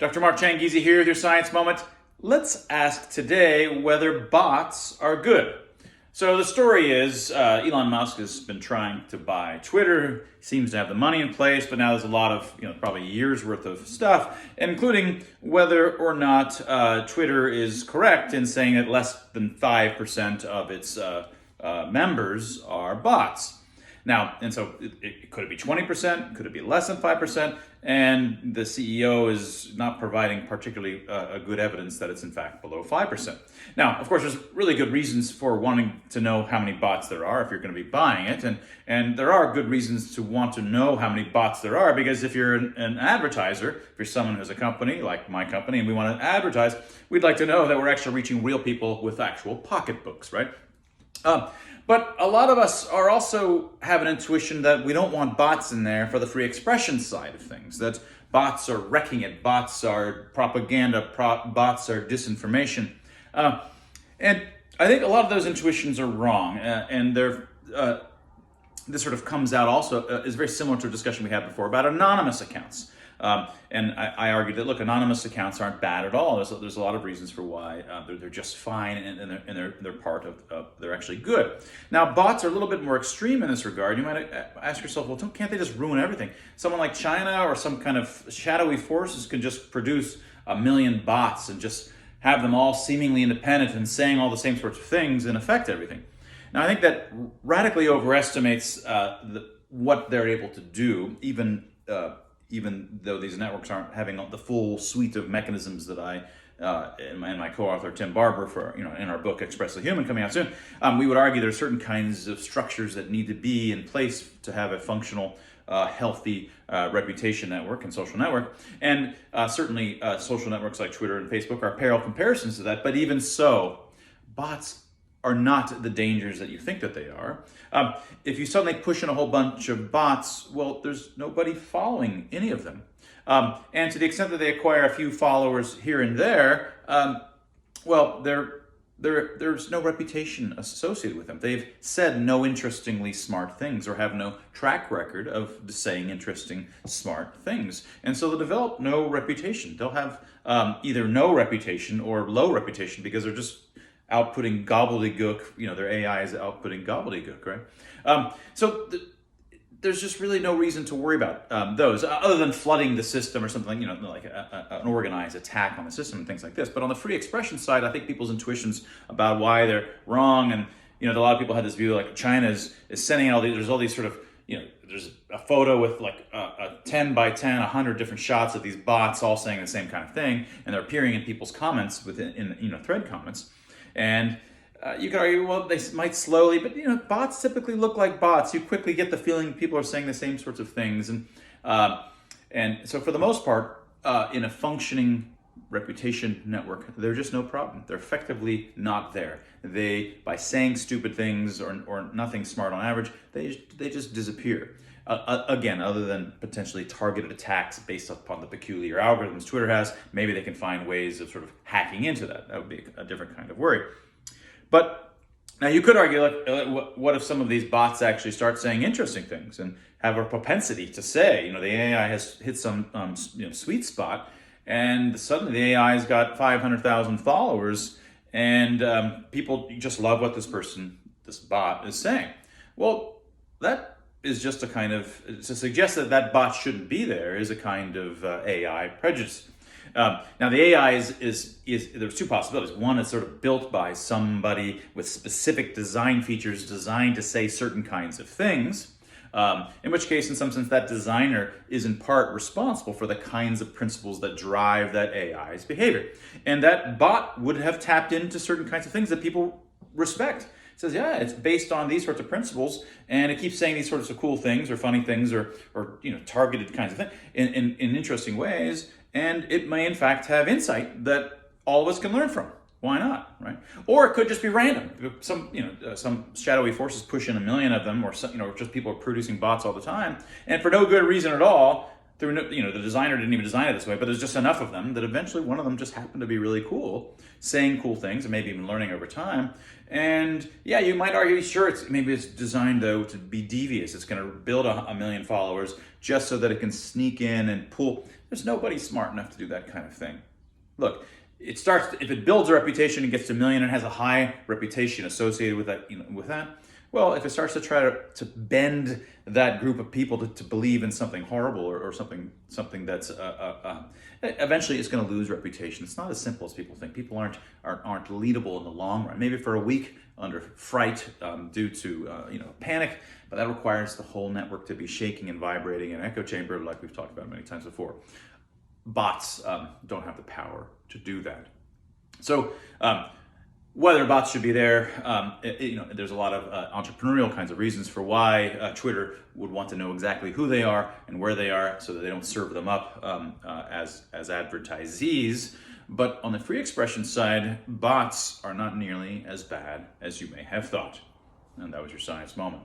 Dr. Mark Changizi here with your Science Moment. Let's ask today whether bots are good. So the story is Elon Musk has been trying to buy Twitter, seems to have the money in place, but now there's a lot of, probably a year's worth of stuff, including whether or not Twitter is correct in saying that less than 5% of its members are bots. Now, and so could it be 20%? Could it be less than 5%? And the CEO is not providing particularly good evidence that it's in fact below 5%. Now, of course, there's really good reasons for wanting to know how many bots there are if you're going to be buying it. And there are good reasons to want to know how many bots there are, because if you're an advertiser, if you're someone who has a company like my company and we want to advertise, we'd like to know that we're actually reaching real people with actual pocketbooks, right? But a lot of us are also have an intuition that we don't want bots in there for the free expression side of things, that bots are wrecking it, bots are propaganda, bots are disinformation. And I think a lot of those intuitions are wrong, and this sort of comes out also, is very similar to a discussion we had before about anonymous accounts. And I argued that, look, anonymous accounts aren't bad at all. There's a lot of reasons for why they're just fine, and they're part of, they're actually good. Now, bots are a little bit more extreme in this regard. You might ask yourself, well, can't they just ruin everything? Someone like China or some kind of shadowy forces can just produce 1 million bots and just have them all seemingly independent and saying all the same sorts of things and affect everything. Now, I think that radically overestimates what they're able to do, even though these networks aren't having the full suite of mechanisms that I and my co-author Tim Barber for in our book Express the Human coming out soon, we would argue there are certain kinds of structures that need to be in place to have a functional, healthy reputation network and social network, and certainly social networks like Twitter and Facebook are pale comparisons to that. But even so, bots are not the dangers that you think that they are. If you suddenly push in a whole bunch of bots, well, there's nobody following any of them. And to the extent that they acquire a few followers here and there, well, there's no reputation associated with them. They've said no interestingly smart things or have no track record of saying interesting, smart things. And so they'll develop no reputation. They'll have either no reputation or low reputation because they're just outputting gobbledygook. Their AI is outputting gobbledygook, right? There's just really no reason to worry about those, other than flooding the system or something, like an organized attack on the system and things like this. But on the free expression side, I think people's intuitions about why they're wrong, and a lot of people had this view like China is sending out there's all these sort of, there's a photo with like a 10 by 10, 100 different shots of these bots all saying the same kind of thing, and they're appearing in people's comments in thread comments. And you could argue, well, they might slowly, but bots typically look like bots. You quickly get the feeling people are saying the same sorts of things, and so for the most part, in a functioning reputation network, there's just no problem. They're effectively not there. They, by saying stupid things or nothing smart on average, they just disappear. Again, other than potentially targeted attacks based upon the peculiar algorithms Twitter has, maybe they can find ways of sort of hacking into that. That would be a different kind of worry. But now you could argue, like, what if some of these bots actually start saying interesting things and have a propensity to say, the AI has hit some sweet spot, and suddenly the AI's got 500,000 followers, and people just love what this bot is saying. Well, that is just a kind of, to suggest that bot shouldn't be there is a kind of AI prejudice. Now the AI is there's two possibilities. One is sort of built by somebody with specific design features designed to say certain kinds of things, in which case, in some sense, that designer is in part responsible for the kinds of principles that drive that AI's behavior. And that bot would have tapped into certain kinds of things that people respect. It says, yeah, it's based on these sorts of principles, and it keeps saying these sorts of cool things or funny things or targeted kinds of things in interesting ways, and it may in fact have insight that all of us can learn from. Why not, right? Or it could just be random. Some shadowy forces push in 1 million of them, or just people are producing bots all the time, and for no good reason at all. The designer didn't even design it this way, but there's just enough of them that eventually one of them just happened to be really cool, saying cool things and maybe even learning over time. And yeah, you might argue, sure, maybe it's designed though to be devious. It's going to build 1 million followers just so that it can sneak in and pull. There's nobody smart enough to do that kind of thing. Look, it starts, if it builds a reputation and gets to a million and has a high reputation associated with that, well, if it starts to try to bend that group of people to believe in something horrible or something that's eventually it's going to lose reputation. It's not as simple as people think. People aren't leadable in the long run. Maybe for a week under fright due to panic, but that requires the whole network to be shaking and vibrating in an echo chamber, like we've talked about many times before. Bots don't have the power to do that. So whether bots should be there, there's a lot of entrepreneurial kinds of reasons for why Twitter would want to know exactly who they are and where they are so that they don't serve them up as advertisees. But on the free expression side, bots are not nearly as bad as you may have thought. And that was your science moment.